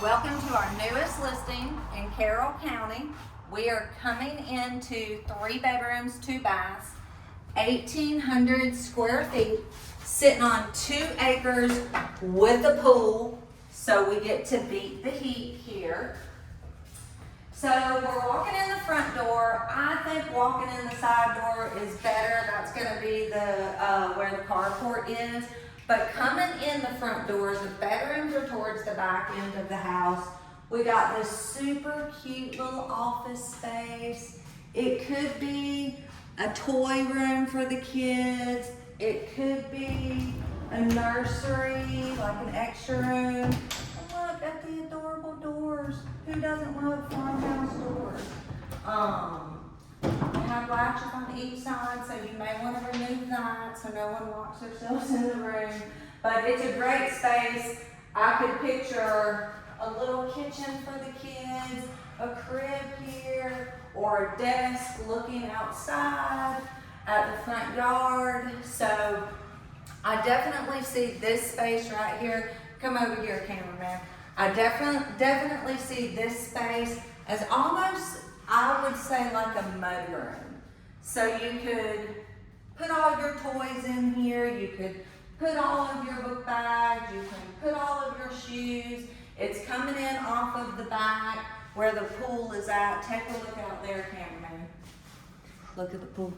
Welcome to our newest listing in Carroll County. We are coming into 3 bedrooms, 2 baths, 1,800 square feet, sitting on 2 acres with a pool, so we get to beat the heat here. So we're walking in the front door. I think walking in the side door is better. That's gonna be the where the carport is. But coming in the front doors, the bedrooms are towards the back end of the house. We got this super cute little office space. It could be a toy room for the kids. It could be a nursery, like an extra room. And look at the adorable doors. Who doesn't love farmhouse doors? We have latches on each side, so you may want to remove that so no one locks themselves in the room. But it's a great space. I could picture a little kitchen for the kids, a crib here, or a desk looking outside at the front yard. So I definitely see this space right here. Come over here, cameraman. I definitely see this space as almost, I would say, like a mudroom. So you could put all your toys in here, you could put all of your book bags, you can put all of your shoes. It's coming in off of the back where the pool is at. Take a look out there, cameraman. Look at the pool.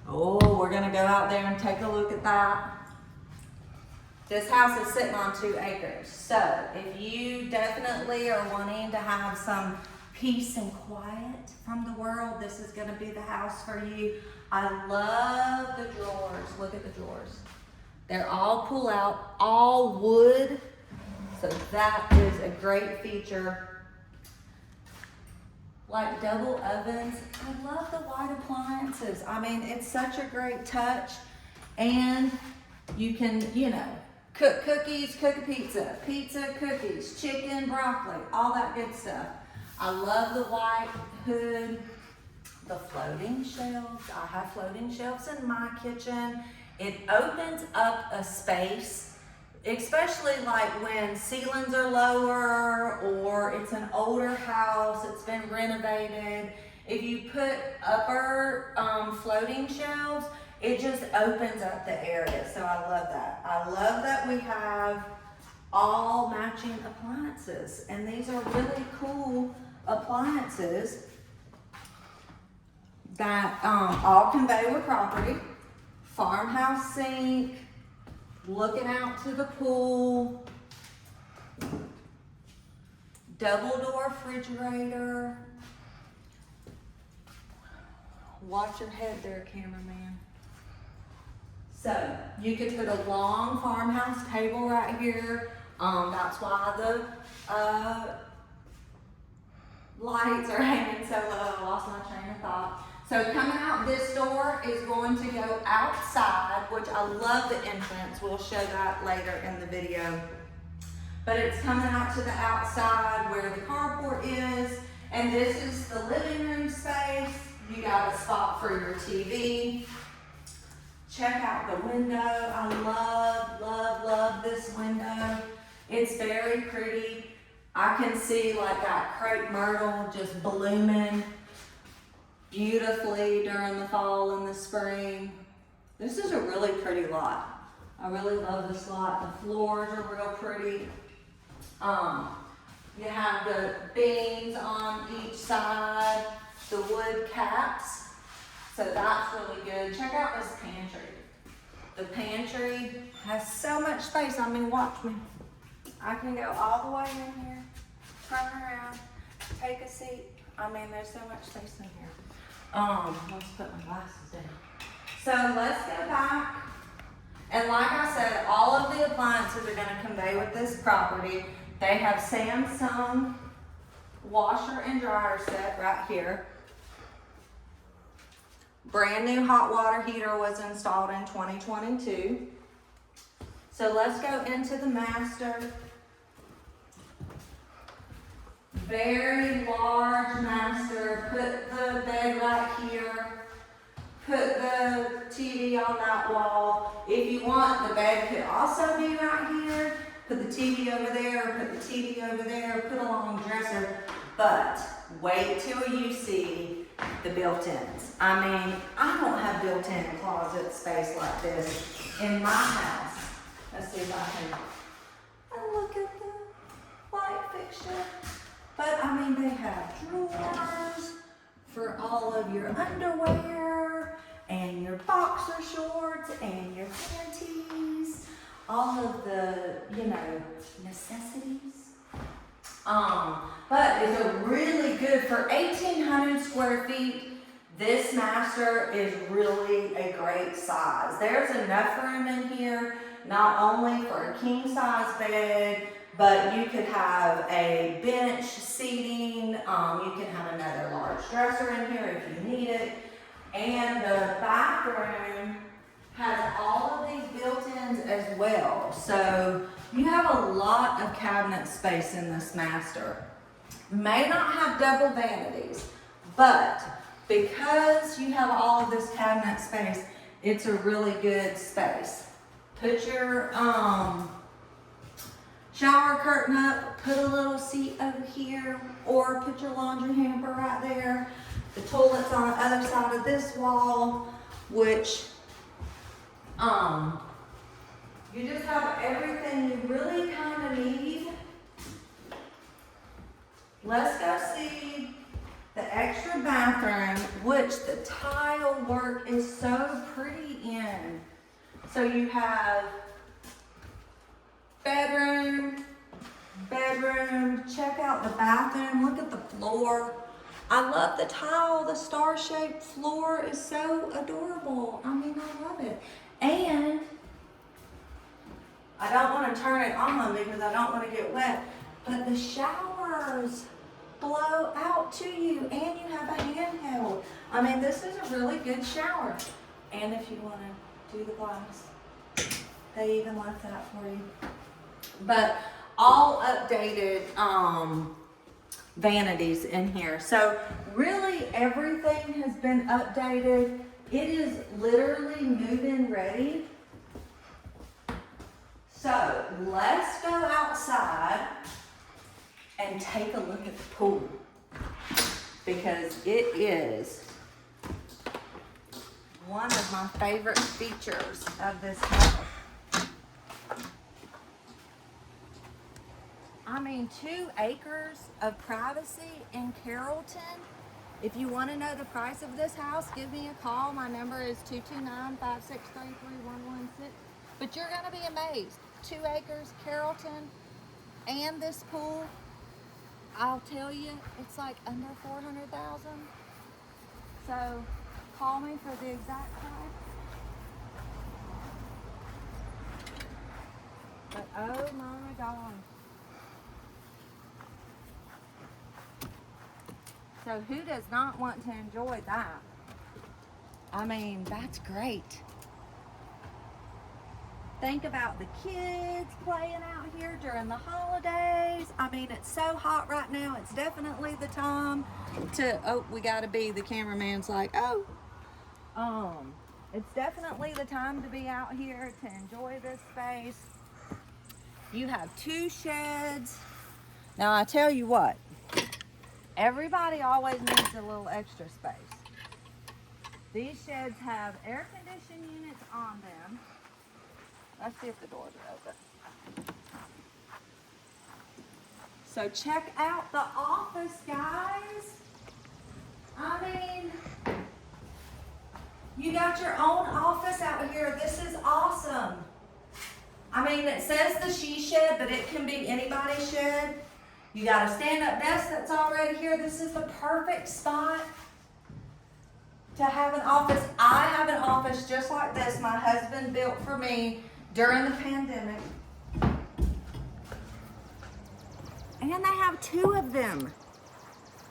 Oh, we're gonna go out there and take a look at that. This house is sitting on 2 acres. So if you definitely are wanting to have some peace and quiet from the world, this is gonna be the house for you. I love the drawers. Look at the drawers. They're all pull out, all wood. So that is a great feature. Like double ovens. I love the white appliances. I mean, it's such a great touch. And you can, you know, cook cookies, cook a pizza, cookies, chicken, broccoli, all that good stuff. I love the white hood, the floating shelves. I have floating shelves in my kitchen. It opens up a space, especially like when ceilings are lower or it's an older house, it's been renovated. If you put upper floating shelves, it just opens up the area. So I love that. I love that we have all matching appliances, and these are really cool appliances that all convey with property. Farmhouse sink, looking out to the pool, double door refrigerator. Watch your head there, cameraman. So you could put a long farmhouse table right here. That's why the lights are hanging so low. I lost my train of thought. So coming out this door is going to go outside, which I love the entrance. We'll show that later in the video. But it's coming out to the outside where the carport is. And this is the living room space. You got a spot for your TV. Check out the window. I love this window. It's very pretty. I can see like that crepe myrtle just blooming beautifully during the fall and the spring. This is a really pretty lot. I really love this lot. The floors are real pretty. You have the beams on each side, the wood caps. So that's really good. Check out this pantry. The pantry has so much space. I mean, watch me. I can go all the way in here, turn around, take a seat. I mean, there's so much space in here. Let's put my glasses down. So let's go back. And like I said, all of the appliances are gonna convey with this property. They have Samsung washer and dryer set right here. Brand new hot water heater was installed in 2022. So let's go into the master. Very large master. Put the bed right here. Put the TV on that wall. If you want, the bed could also be right here. put the TV over there, put the TV over there, put a long dresser. But wait till you see the built-ins. I mean, I don't have built-in closet space like this in my house. Let's see if I can, and look at the light fixture. But I mean, they have drawers for all of your underwear and your boxer shorts and your panties, all of the, you know, necessities. But it's a really good, for 1,800 square feet, this master is really a great size. There's enough room in here, not only for a king size bed, but you could have a bench seating, you can have another large dresser in here if you need it. And the bathroom has all of these built-ins as well. So you have a lot of cabinet space in this master. May not have double vanities, but because you have all of this cabinet space, it's a really good space. Put your shower curtain up, put a little seat over here, or put your laundry hamper right there. The toilet's on the other side of this wall, which you just have everything you really kind of need. Let's go see the extra bathroom, which the tile work is so pretty in. So you have bedroom, check out the bathroom, look at the floor. I love the tile, the star-shaped floor is so adorable. I mean, I love it. And I don't want to turn it on because I don't want to get wet, but the showers blow out to you and you have a handheld. I mean, this is a really good shower. And if you want to do the glass, they even left that for you. But all updated vanities in here. So really everything has been updated. It is literally move-in ready. So let's go outside and take a look at the pool, because it is one of my favorite features of this house. I mean, 2 acres of privacy in Carrollton. If you want to know the price of this house, give me a call. My number is 229-563-3116. But you're going to be amazed. 2 acres, Carrollton, and this pool, I'll tell you, it's like under $400,000. So call me for the exact price. But oh my God. So who does not want to enjoy that? I mean, that's great. Think about the kids playing out here during the holidays. I mean, it's so hot right now. It's definitely the time to, oh, we gotta be, the cameraman's like, oh. It's definitely the time to be out here to enjoy this space. You have 2 sheds. Now I tell you what, everybody always needs a little extra space. These sheds have air conditioning units on them. Let's see if the doors are open. So check out the office, guys. I mean, you got your own office out here. This is awesome. I mean, it says the she shed, but it can be anybody's shed. You got a stand-up desk that's already here. This is the perfect spot to have an office. I have an office just like this my husband built for me during the pandemic. And they have 2 of them.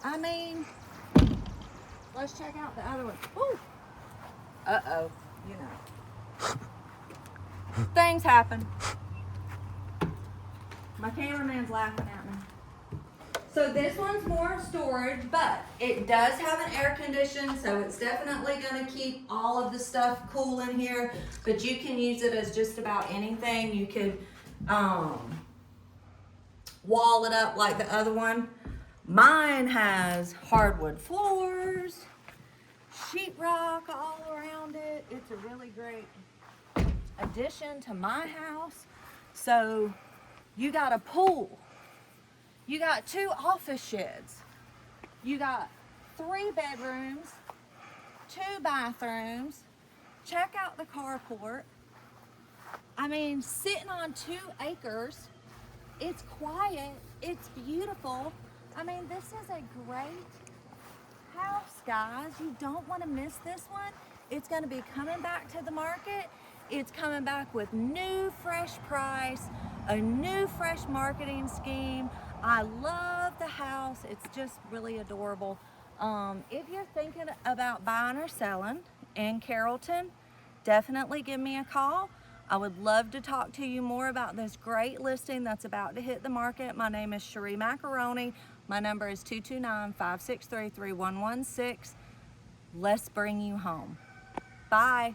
I mean, let's check out the other one. Ooh. Uh-oh, you know. Things happen. My cameraman's laughing at me. So this one's more storage, but it does have an air condition, so it's definitely going to keep all of the stuff cool in here, but you can use it as just about anything. You could wall it up like the other one. Mine has hardwood floors, sheetrock all around it. It's a really great addition to my house. So you got a pool, you got 2 office sheds, you got 3 bedrooms, 2 bathrooms. Check out the carport. I mean, sitting on 2 acres. It's quiet, it's beautiful. I mean, this is a great house, guys. You don't want to miss this one. It's going to be coming back to the market. It's coming back with new fresh price, a new fresh marketing scheme. I love the house. It's just really adorable. If you're thinking about buying or selling in Carrollton, definitely give me a call. I would love to talk to you more about this great listing that's about to hit the market. My name is Sheree Macaroni. My number is 229-563-3116. Let's bring you home. Bye.